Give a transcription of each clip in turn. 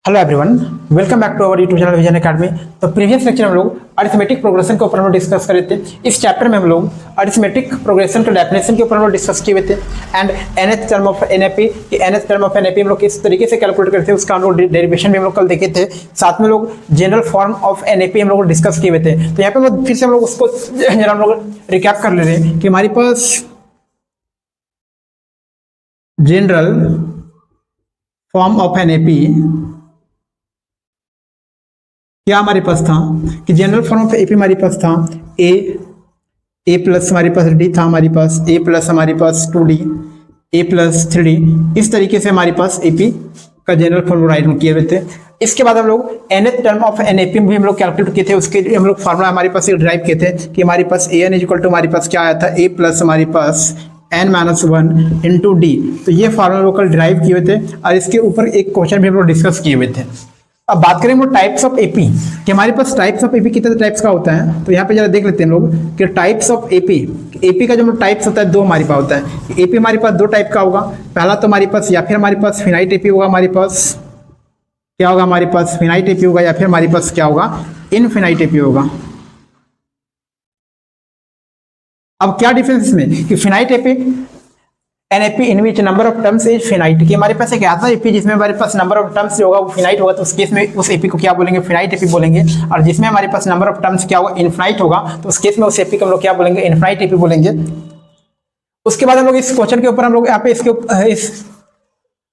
Hello everyone, welcome back to our YouTube channel Vision Academy. तो previous lecture में हम लोग अरिथमेटिक प्रोग्रेशन के ऊपर हम लोग डिस्कस कर रहे थे। इस चैप्टर में हम लोग अरिथमेटिक प्रोग्रेशन के डेफिनेशन के ऊपर हम लोग डिस्कस किए हुए थे and nth term of NAP कि nth टर्म ऑफ एनएपी हम लोग किस तरीके से कैलकुलेट करते हैं उसका हम लोग डेरिवेशन भी हम लोग कल देखे थे। साथ में लोग जनरल फॉर्म ऑफ एनएपी हम लोग डिस्कस किए हुए थे। तो यहाँ पे फिर से हम लोग उसको जरा हम लोग रिकैप कर ले रहे हैं कि हमारे पास जनरल फॉर्म ऑफ एनएपी क्या हमारे पास था कि जनरल फॉर्म ऑफ एपी हमारे पास था ए प्लस हमारे पास डी था, हमारे पास ए प्लस हमारे पास 2d ए प्लस 3d। इस तरीके से हमारे पास एपी का जनरल फॉर्म राइट किए हुए थे। इसके बाद हम लोग nth टर्म ऑफ एनएपी भी हम लोग कैलकुलेट किए थे। उसके लिए हम लोग फार्मूला हमारे पास ड्राइव किए थे कि हमारे पास an इक्वल टू हमारे पास क्या आया था ए प्लस हमारे पास n-1 इंटू डी। तो ये फार्मूला लोग कल ड्राइव किए हुए थे और इसके ऊपर एक क्वेश्चन भी हम लोग डिस्कस किए हुए थे। अब बात करें वो टाइप्स ऑफ एपी कि हमारे पास टाइप्स ऑफ एपी कितने टाइप्स का होता है। तो यहाँ पे जरा देख लेते हैं हम लोग कि टाइप्स ऑफ एपी का जो टाइप्स होता है दो हमारे पास होता है। एपी हमारे पास दो टाइप का होगा। पहला तो हमारे पास या फिर हमारे पास फिनाइट एपी होगा, हमारे पास क्या होगा, हमारे पास फिनाइट एपी होगा या फिर हमारे पास क्या होगा, इनफिनाइट एपी होगा। अब क्या डिफरेंस इसमें कि finite AP NAP in which number of terms is finite कि हमारे पास एक ऐसा एपी जिसमें हमारे पास नंबर ऑफ टर्म्स जो होगा वो फिनाइट होगा। तो उस केस में उस एपी को क्या बोलेंगे, फिनाइट एपी बोलेंगे। और जिसमें हमारे पास नंबर ऑफ टर्म्स क्या होगा, इनफिनाइट होगा, तो उस केस में उस एपी को हम लोग क्या बोलेंगे, इनफिनाइट एपी बोलेंगे। उसके बाद हम लोग इस क्वेश्चन के ऊपर हम लोग यहाँ पे इस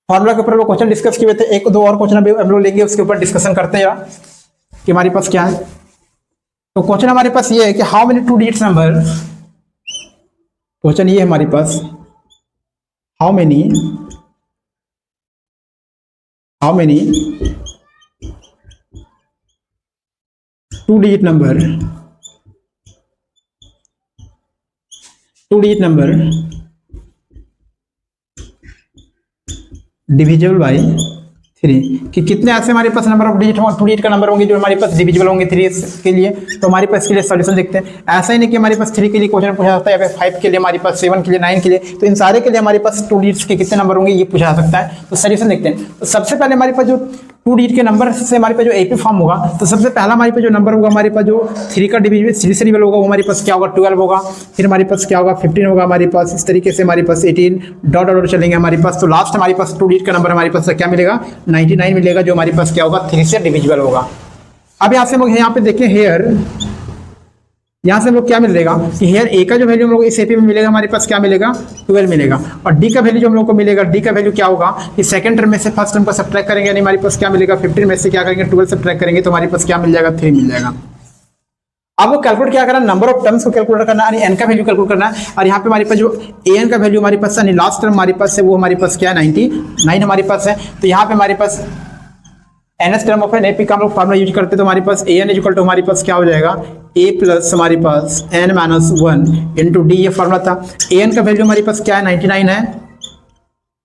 फॉर्मूला के ऊपर हम लोग क्वेश्चन डिस्कस किए थे। एक दो और क्वेश्चन हम लोग लेंगे, उसके ऊपर डिस्कशन करते हैं कि हमारे पास क्या है। तो क्वेश्चन हमारे पास ये है कि how many 2 digit number, question ये है हमारे पास how many 2 digit number divisible by 3 कि कितने ऐसे हमारे पास नंबर ऑफ डिजिट 2 डिजिट का नंबर होंगे जो हमारे पास डिविजिबल होंगे 3 के लिए। तो हमारे पास इसके लिए सॉल्यूशन देखते हैं। ऐसा ही नहीं कि हमारे पास 3 के लिए क्वेश्चन पूछा जाता है या फिर 5 के लिए, हमारे पास 7 के लिए, 9 के लिए। तो इन सारे के लिए हमारे पास 2 डिजिट्स के कितने नंबर होंगे ये पूछा जा सकता है। तो सॉल्यूशन देखते हैं। तो सबसे पहले हमारे पास जो 2 डिजिट के नंबर से हमारे पास जो एपी फॉर्म होगा, तो सबसे पहला हमारे पास जो नंबर होगा, हमारे पास जो 3 का डिविजिबल 3 से डिविजिबल होगा वो हमारे पास क्या होगा, 12 होगा। फिर हमारे पास क्या होगा, 15 होगा हमारे पास। इस तरीके से हमारे पास 18 डॉट डॉट चलेंगे हमारे पास। तो लास्ट हमारे पास 2 डिजिट का नंबर हमारे पास क्या मिलेगा, 99 मिलेगा, जो हमारे पास क्या होगा, 3 से डिविजिबल होगा। अब यहाँ से हम लोग यहाँ पे देखें हेयर, यहाँ से हम लोग क्या मिलेगा कि हेयर ए का जो वैल्यू हम लोग इस एपी में मिलेगा, हमारे पास क्या मिलेगा, 12 मिलेगा। और डी का वैल्यू जो हम लोग को मिलेगा, डी का वैल्यू क्या होगा कि सेकंड टर्म में से फर्स्ट टर्म को सब्ट्रैक्ट करेंगे, यानी हमारे पास क्या मिलेगा, 15 में से क्या करेंगे, 12 सब्ट्रैक्ट करेंगे, तो हमारे पास क्या मिल जाएगा, 3 मिल जाएगा। अब वो कैलकुलेट क्या करना, नंबर ऑफ टर्म्स को कैलकुलेट करना है, एन का वैल्यू कैलकुलेट करना है। और यहाँ पे हमारे पास जो एन का वैल्यू हमारे पास यानी लास्ट टर्म हमारे पास है वो हमारे पास क्या है, 99 हमारे पास है। तो यहाँ पे हमारे पास nth टर्म ऑफ एनएपी का हम लोग फार्मूला यूज करते हैं। तो हमारे पास an इक्वल टू हमारे पास क्या हो जाएगा, a प्लस हमारे पास n-1 इंटू डी, ये फार्मूला था। an का वैल्यू हमारे पास क्या है, 99 है,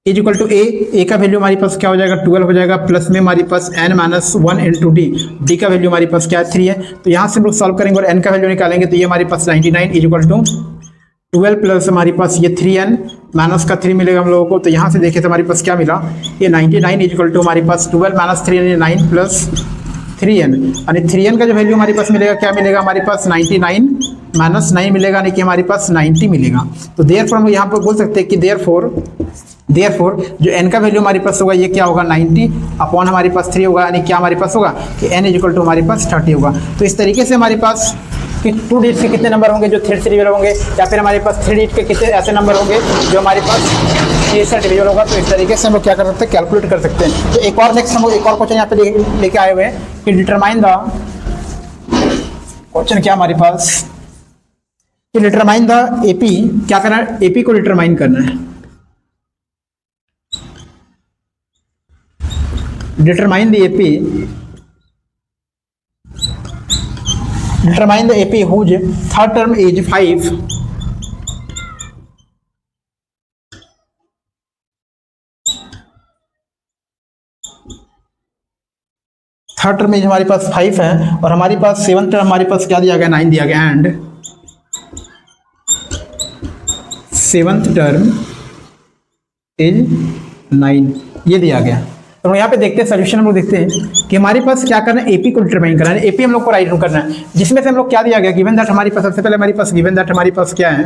इज इक्वल टू a का वैल्यू हमारे पास क्या हो जाएगा, 12 हो जाएगा, प्लस में हमारे पास n-1 इंटू डी का वैल्यू हमारे पास क्या है, 3 है। तो यहाँ से हम लोग सॉल्व करेंगे और n का वैल्यू निकालेंगे। तो ये हमारे पास 99 इज इक्वल टू 12 प्लस हमारे पास ये 3n माइनस का 3 मिलेगा हम लोगों को। तो यहाँ से देखें तो हमारे पास क्या मिला, ये 99 इक्वल टू हमारे पास 12 माइनस 3 9 प्लस 3n, यानी 3n का जो वैल्यू हमारे पास मिलेगा क्या मिलेगा, हमारे पास 99 माइनस 9 मिलेगा, यानी कि हमारे पास 90 मिलेगा। तो देयरफॉर हम यहाँ पर बोल सकते हैं कि देयरफॉर जो n का वैल्यू हमारे पास होगा ये क्या होगा, 90 अपॉन हमारे पास 3 होगा, यानी क्या हमारे पास होगा कि n इज इक्वल टू हमारे पास 30 होगा। तो इस तरीके से हमारे पास कि 2 डिजिट के कितने नंबर होंगे जो 3 से डिविजिबल होंगे, या फिर हमारे पास 3 डिजिट के कितने ऐसे नंबर होंगे जो हमारे पास 3 से डिविजिबल होगा। तो इस तरीके से हम लोग क्या कर सकते हैं, कैलकुलेट कर सकते हैं। तो एक और नेक्स्ट हम लोग एक और क्वेश्चन यहाँ पे लेके आए हुए हैं कि डिटरमाइन द, क्वेश्चन क्या हमारे पास कि डिटरमाइन द एपी, क्या करना है, एपी को डिटरमाइन करना है। Determine the AP, determine the AP whose third term is 5 third term is हमारे पास 5 है और हमारे पास 7th टर्म हमारे पास क्या दिया गया, 9 दिया गया, एंड 7th टर्म इज 9 ये दिया गया। तो यहाँ पे देखते हैं सोल्यूशन, हम लोग देखते हैं कि हमारे पास क्या करना है, एपी को डिटरमाइन करना है, एपी हम लोग को राइट करना है, जिसमें से हम लोग क्या दिया गया, गिवन दैट हमारे पास सबसे पहले हमारे पास गिवन दैट हमारे पास क्या है,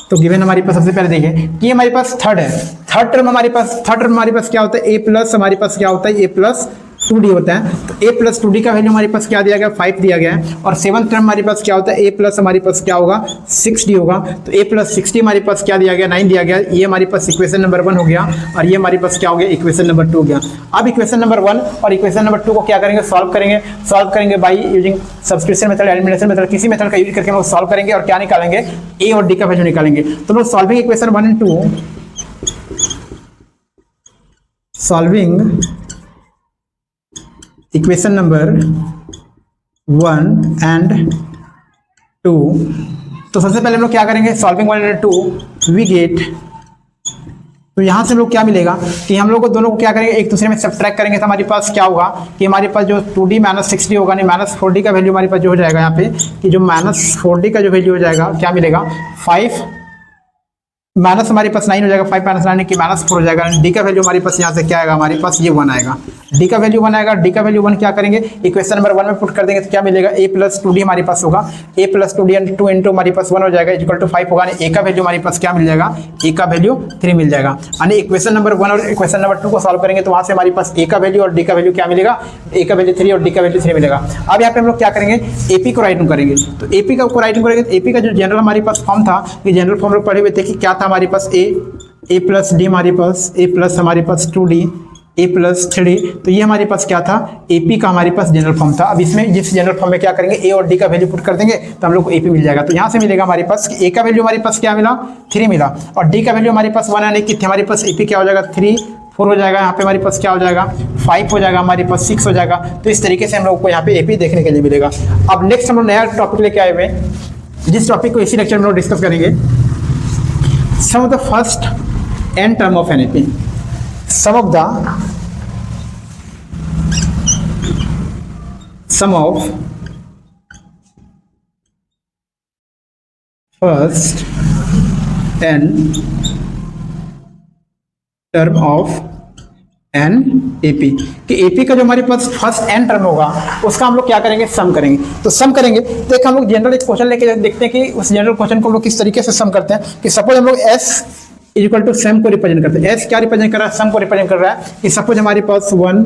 तो गिवन हमारे पास सबसे पहले देखिए कि हमारे पास थर्ड है, थर्ड टर्म हमारे पास क्या होता है, ए प्लस हमारे पास क्या होता है, ए प्लस 2d होता है। तो a प्लस 2d का वैल्यू हमारे पास क्या दिया गया, 5 दिया गया है। और सेवंथ टर्म हमारे पास क्या होता है, a प्लस हमारे पास क्या होगा, 6d होगा। तो a प्लस 6d हमारे पास क्या दिया गया, 9 दिया गया। ये हमारे पास इक्वेशन नंबर 1 हो गया और ये हमारे पास क्या हो गया, इक्वेशन नंबर 2 हो गया। अब इक्वेशन नंबर 1 और इक्वेशन नंबर 2 को क्या करेंगे, सॉल्व करेंगे by using substitution method, elimination method, किसी मेथड का यूज करके हम लोग सॉल्व करेंगे और क्या निकालेंगे, a और d का वैल्यू निकालेंगे। तो लोग solving equation 1 and 2, solving equation number 1 and 2, तो सबसे पहले हम लोग क्या करेंगे, सॉल्विंग 1 एंड 2 वी गेट, तो यहाँ से हम लोग क्या मिलेगा कि हम लोग को दोनों को क्या करेंगे, एक दूसरे में सब्ट्रैक्ट करेंगे तो हमारे पास क्या होगा कि हमारे पास जो 2d माइनस 6d होगा, नहीं माइनस 4d का वैल्यू हमारे पास जो हो जाएगा यहाँ पे, कि जो माइनस 4d का जो वैल्यू हो जाएगा क्या मिलेगा, 5 माइनस हमारे पास 9 हो जाएगा, 5 माइनस 9 की माइनस 4 हो जाएगा। डी का वैल्यू हमारे पास यहाँ से क्या आएगा, हमारे पास ये 1 आएगा, डी का वैल्यू 1 आएगा। डी का वैल्यू 1 क्या करेंगे, इक्वेशन नंबर 1 में पुट कर देंगे तो क्या मिलेगा, a प्लस 2d हमारे पास होगा, a plus 2d and 2 into हमारे पास 1 हो जाएगा इक्वल टू 5 होगा। a का वैल्यू हमारे पास क्या मिल जाएगा, a का वैल्यू 3 मिल जाएगा। यानी इक्वेशन नंबर 1 और इक्वेशन नंबर 2 को सॉल्व करेंगे तो वहां से हमारे पास a का वैल्यू और d का वैल्यू क्या मिलेगा, a का वैल्यू 3 और d का वैल्यू 3 मिलेगा। अब यहाँ पे हम लोग क्या करेंगे, AP को राइट करेंगे, तो AP का राइट करेंगे तो AP का जो जनरल हमारे पास फॉर्म था, ये जनरल फॉर्म लोग पढ़े हुए थे कि क्या था हमारे पास, a प्लस d हमारे पास, a प्लस हमारे पास 2d, a प्लस 3d, तो ये हमारे पास क्या था, AP का हमारे पास जनरल फॉर्म था। अब इसमें जिस जनरल फॉर्म में क्या करेंगे, a और d का वैल्यू पुट कर देंगे तो हम लोग को AP मिल जाएगा। तो यहाँ से मिलेगा हमारे पास कि a का वैल्यू हमारे पास क्या मिला, 3 मिला, और d का वैल्यू हमारे पास 1 आने की थी, हमारे पास AP क्या हो जाएगा, 3 4 हो जाएगा, यहाँ पे हमारे पास क्या हो जाएगा, 5 हो जाएगा, हमारे पास 6 हो जाएगा। तो इस तरीके से हम लोग को यहाँ पे AP देखने के लिए मिलेगा। अब नेक्स्ट हम लोग नया टॉपिक लेके आए हुए हैं, जिस टॉपिक को इसी लेक्चर में हम लोग डिस्कस करेंगे, sum of the first n term of an AP, sum of first n term of an AP, कि AP का जो हमारे पास फर्स्ट n टर्म होगा उसका हम लोग क्या करेंगे, सम करेंगे। तो सम करेंगे तो एक हम लोग जनरल एक क्वेश्चन लेके देखते हैं कि उस जनरल क्वेश्चन को हम लोग किस तरीके से सम करते हैं। कि सपोज हम लोग s इक्वल टू सम को रिप्रेजेंट करते हैं, s क्या रिप्रेजेंट कर रहा है, सम को रिप्रेजेंट कर रहा है। कि सपोज हमारे पास 1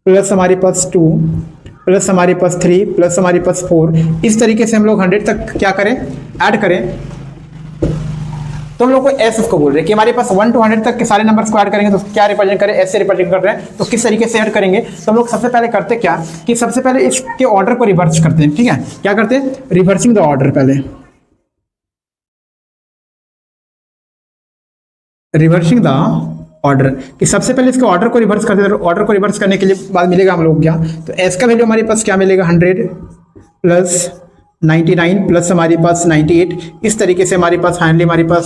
प्लस हमारे पास 2 प्लस हमारे पास 3 प्लस हमारे पास 4, इस तरीके से हम लोग 100 तक क्या करें, ऐड करें। तो हम लोग को s उसको बोल रहे हैं कि हमारे पास 1 to 100 तक के सारे नंबर्स को ऐड करेंगे तो क्या रिप्रेजेंट करें, s से रिप्रेजेंट कर रहे हैं। तो किस तरीके से ऐड करेंगे, तो हम लोग सबसे पहले करते क्या कि सबसे पहले इसके ऑर्डर को रिवर्स करते हैं। ठीक है, क्या करते हैं, रिवर्सिंग द ऑर्डर, पहले रिवर्सिंग द ऑर्डर, कि सबसे पहले इसके ऑर्डर को रिवर्स करते हैं। ऑर्डर को रिवर्स करने के लिए बाद मिलेगा हम लोग क्या, तो s का वैल्यू हमारे पास क्या मिलेगा, 100 प्लस 99 प्लस हमारे पास 98, इस तरीके से हमारे पास फाइनली हमारे पास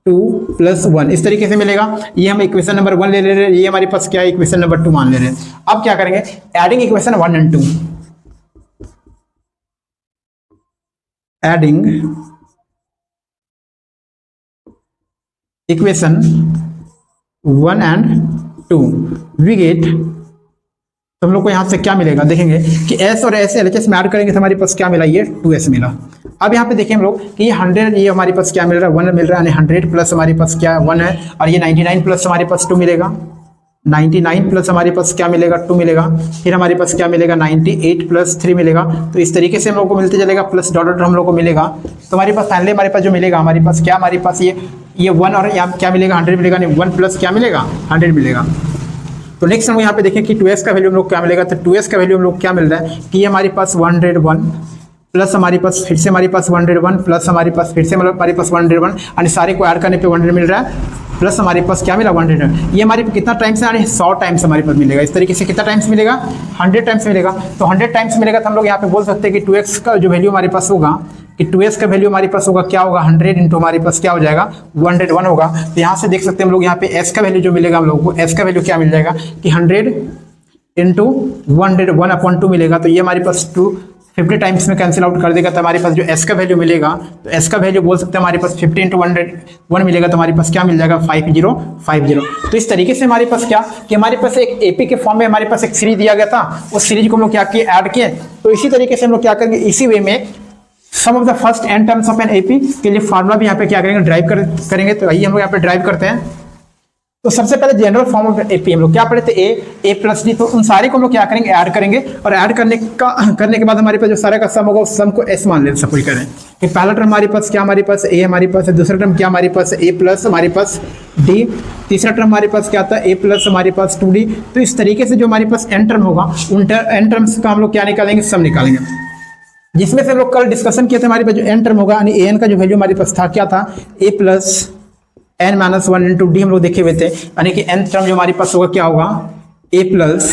2 प्लस 1 इस तरीके से मिलेगा। ये हम इक्वेशन नंबर 1 ले ले रहे हैं, ये हमारे पास क्या है, इक्वेशन नंबर 2 मान ले रहे हैं। अब क्या करेंगे, adding equation 1 and 2, adding equation 1 and 2 we get, तो हम लोग को यहाँ से क्या मिलेगा, देखेंगे कि s और s LHS में ऐड करेंगे तो हमारे पास क्या मिला, ये 2s मिला। अब यहाँ पे देखें हम लोग कि ये 100, ये हमारे पास क्या मिल रहा है, 1 मिल रहा है, 100 प्लस हमारे पास क्या 1 है, और ये 99 प्लस हमारे पास 2 मिलेगा, 99 प्लस हमारे पास क्या मिलेगा, 2 मिलेगा, फिर हमारे पास क्या मिलेगा, 98 प्लस 3 मिलेगा। तो इस तरीके से हम लोग को मिलते चलेगा, प्लस डॉट डॉट हम लोग को मिलेगा। तो हमारे पास फाइनली हमारे पास जो मिलेगा, हमारे पास क्या, हमारे पास ये 1 और यहाँ क्या मिलेगा, 100 मिलेगा, नहीं 1 प्लस क्या मिलेगा, 100 मिलेगा। तो नेक्स्ट हम यहाँ पे देखें कि 2s का वैल्यू हम लोग क्या मिलेगा, तो 2s का वैल्यू हम लोग क्या मिल रहा है कि ये हमारे पास 101 प्लस हमारे पास फिर से हमारे पास 101 प्लस हमारे पास फिर से हमारे पास 101, और सारे को ऐड करने पे 100 मिल रहा है, प्लस हमारे पास क्या मिला 100। ये हमारे कितना टाइम्स है, 100 टाइम्स हमारे पास मिलेगा। इस तरीके से कितना टाइम्स मिलेगा, 100 टाइम्स मिलेगा। तो 100 टाइम्स मिलेगा तो हम लोग यहाँ पे बोल सकते हैं कि 2x का जो वैल्यू हमारे पास होगा, कि 2s का वैल्यू हमारे पास होगा क्या होगा, 100 इंटू हमारे पास क्या हो जाएगा, 101 होगा। तो यहाँ से देख सकते हैं हम लोग यहाँ पे s का वैल्यू जो मिलेगा, हम लोग को s का वैल्यू क्या मिल जाएगा कि 100 इंटू 101/2 मिलेगा। तो ये हमारे पास 2 50 टाइम्स में कैंसिल आउट कर देगा तो हमारे पास जो एस का वैल्यू मिलेगा, तो एस का वैल्यू बोल सकते हैं हमारे पास 50 × 101 मिलेगा, तो हमारे पास क्या मिल जाएगा 5050। तो इस तरीके से हमारे पास क्या कि हमारे पास एक एपी के फॉर्म में हमारे पास एक सीरीज दिया गया था, उस सीरीज को हम लोग क्या किए ऐड किए। तो इसी तरीके से हम लोग क्या करेंगे, इसी वे में sum of the first n terms of an AP के लिए फार्मूला भी यहाँ पे क्या करेंगे ड्राइव करेंगे। तो आइए हम लोग यहाँ पे ड्राइव करते हैं। तो सबसे पहले जनरल फॉर्म ऑफ एपी हम लोग क्या पढ़े थे, ए प्लस डी। तो उन सारे को हम लोग क्या करेंगे ऐड करेंगे, और ऐड करने के बाद हमारे पास जो सारा का सम होगा उस सम को एस मान लेते सपोज करें कि पहला टर्म हमारे पास क्या, हमारे पास ए हमारे पास है, दूसरा टर्म क्या हमारे पास ए प्लस हमारे पास डी, तीसरा टर्म हमारे पास क्या था ए प्लस हमारे पास 2d। तो इस तरीके से जो हमारे पास एन टर्म होगा उन एन टर्म्स का हम लोग क्या निकालेंगे, सम निकालेंगे, जिसमें से हम लोग कल डिस्कशन किए थे। हमारे पास जो एन टर्म होगा यानी ए एन का जो वैल्यू हमारे पास था क्या था, a plus n minus 1 into d हम लोग देखे हुए थे, यानी कि n टर्म जो हमारे पास होगा क्या होगा, a plus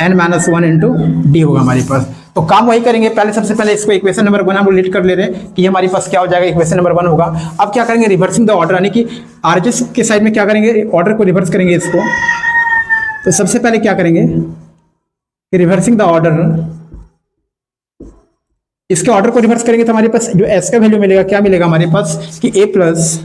n minus 1 into D होगा हमारे पास। तो काम वही करेंगे, पहले सबसे पहले इसको इक्वेशन नंबर 1 हम लोग लीड कर ले रहे हैं कि हमारे पास क्या हो जाएगा, इक्वेशन नंबर 1 होगा। अब क्या करेंगे, रिवर्सिंग द ऑर्डर, यानी कि आरएचएस के साइड में क्या करेंगे, ऑर्डर को रिवर्स करेंगे इसको। तो सबसे पहले क्या करेंगे, रिवर्सिंग द ऑर्डर, इसके ऑर्डर को रिवर्स करेंगे तो हमारे पास जो एस का वैल्यू मिलेगा क्या मिलेगा हमारे पास कि a plus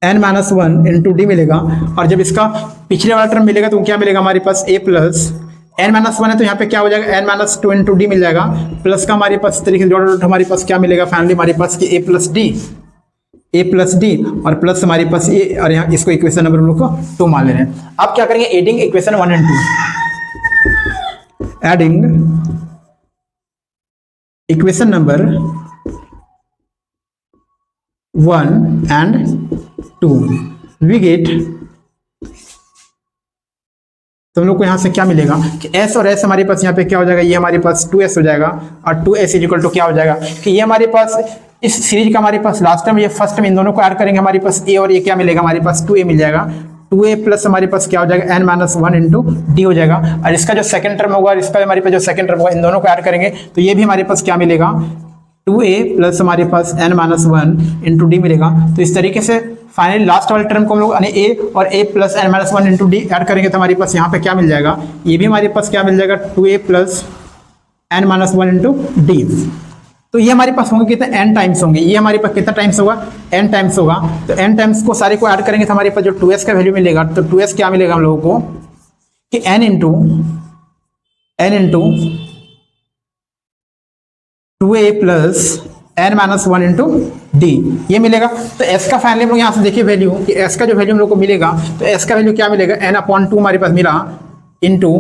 n minus 1 into D मिलेगा। और जब इसका पिछले वाला टर्म मिलेगा तो क्या मिलेगा हमारे पास a प्लस n माइनस 1 है तो यहाँ पे क्या हो जाएगा n माइनस 2 इंटू डी मिल जाएगा, प्लस का हमारे पास तरीके से जोड़ हमारे पास क्या मिलेगा फाइनली हमारे पास कि a प्लस डी और प्लस हमारे पास ये, और यहाँ इसको इक्वेशन नंबर हम लोग को 2 मान ले रहे हैं। अब क्या करेंगे, adding equation 1 and 2, adding equation number 1 and 2 we get. तो हम लोग को यहां से क्या मिलेगा कि s और s हमारे पास यहाँ पे क्या हो जाएगा, ये हमारे पास 2s हो जाएगा, और 2s इक्वल टू क्या हो जाएगा कि ये हमारे पास इस सीरीज का हमारे पास लास्ट टर्म ये फर्स्ट टर्म, इन दोनों को ऐड करेंगे हमारे पास a और a क्या मिलेगा हमारे पास 2a मिल जाएगा, 2a प्लस हमारे पास क्या हो जाएगा n माइनस 1 इंटू डी हो जाएगा। और इसका जो सेकंड टर्म होगा और इसका हमारे पास जो सेकंड टर्म होगा इन दोनों को ऐड करेंगे तो ये भी हमारे पास क्या मिलेगा 2a प्लस हमारे पास n माइनस 1 इंटू डी मिलेगा। तो इस तरीके से फाइनली लास्ट वाले टर्म को हम लोग यानी a और a plus n minus 1 into D add करेंगे तो हमारे पास यहाँ पे क्या मिल जाएगा, ये भी हमारे पास क्या मिल जाएगा 2a plus n minus 1 into d. तो ये हमारे पास होंगे कितने n टाइम्स होंगे, ये हमारे पास कितना टाइम्स होगा n टाइम्स होगा। तो n टाइम्स को सारे को ऐड करेंगे तो हमारे पास जो 2s का वैल्यू मिलेगा, तो 2s क्या मिलेगा हम लोगों को कि n into 2a plus n minus 1 into D ये मिलेगा। तो s का फाइनली हम लोग यहाँ से देखिए वैल्यू कि s का जो वैल्यू हम लोग को मिलेगा, तो s का वैल्यू क्या मिलेगा n/2 हमारे पास मिला into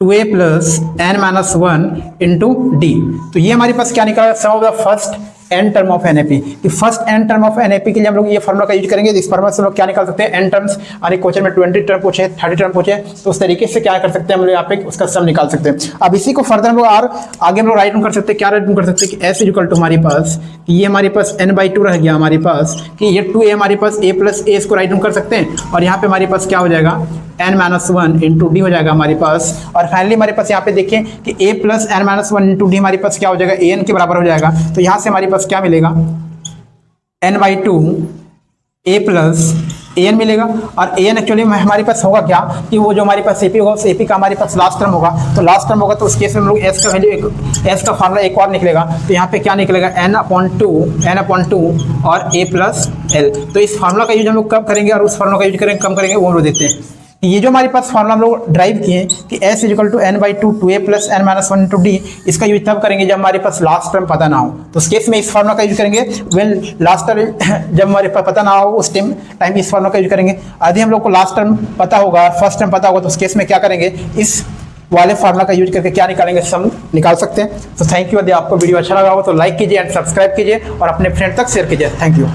2a plus n minus 1 into d. तो ये हमारे पास क्या निकला, sum of the first n term of NAP। कि first n term of NAP के लिए हम लोग ये फार्मूला का यूज करेंगे। इस फार्मूला से हम लोग क्या निकाल सकते हैं, n टर्म्स, यानी क्वेश्चन में 20 टर्म पूछे 30 टर्म पूछे तो उस तरीके से क्या कर सकते हैं हम लोग यहाँ पे उसका सम निकाल सकते हैं। अब इसी को फर्दर हम लोग और आगे हम लोग राइट डाउन कर सकते हैं, क्या राइट डाउन कर सकते हैं कि s इक्वल टू हमारे पास कि ये हमारे पास n/2 रह गया हमारे पास कि ये 2a हमारे पास a प्लस a इसको राइट डाउन कर सकते हैं, और यहाँ पे हमारे पास क्या हो जाएगा n माइनस 1 इंटू डी हो जाएगा हमारे पास। और फाइनली हमारे पास यहाँ पे देखें कि a plus n minus 1 into D हमारे पास क्या हो जाएगा an के बराबर हो जाएगा। तो यहाँ से हमारे पास क्या मिलेगा n/2 a प्लस an मिलेगा। और an एक्चुअली हमारे पास होगा क्या कि वो जो हमारे पास AP होगा उस AP का हमारे पास लास्ट टर्म होगा। तो लास्ट टर्म होगा तो उस केस में हम लोग s का वैल्यू s का फार्मूला एक और निकलेगा। तो यहाँ पे क्या निकलेगा n/2 और a प्लस l। तो इस फार्मूला का यूज हम लोग कब करेंगे और उस फार्मूला का यूज करेंगे कम करेंगे वो हम लोग देते हैं। ये जो हमारे पास फार्मूला हम लोग ड्राइव किए कि s equal to n/2 2a plus n minus 1 into D, इसका यूज तब करेंगे जब हमारे पास लास्ट टर्म पता ना हो। तो उस केस में इस फार्मूला का यूज करेंगे व्हेन लास्ट टर्म जब हमारे पास पता ना हो उस टाइम इस फार्मूला का यूज करेंगे। यदि हम लोग को लास्ट टर्म पता होगा फर्स्ट टर्म पता होगा तो उस केस में क्या करेंगे, इस वाले फार्मूला का यूज करके क्या निकालेंगे, सम निकाल सकते हैं। तो थैंक यू। यदि आपको वीडियो अच्छा लगा हो तो लाइक कीजिए एंड सब्सक्राइब कीजिए और अपने फ्रेंड तक शेयर कीजिए। Thank you.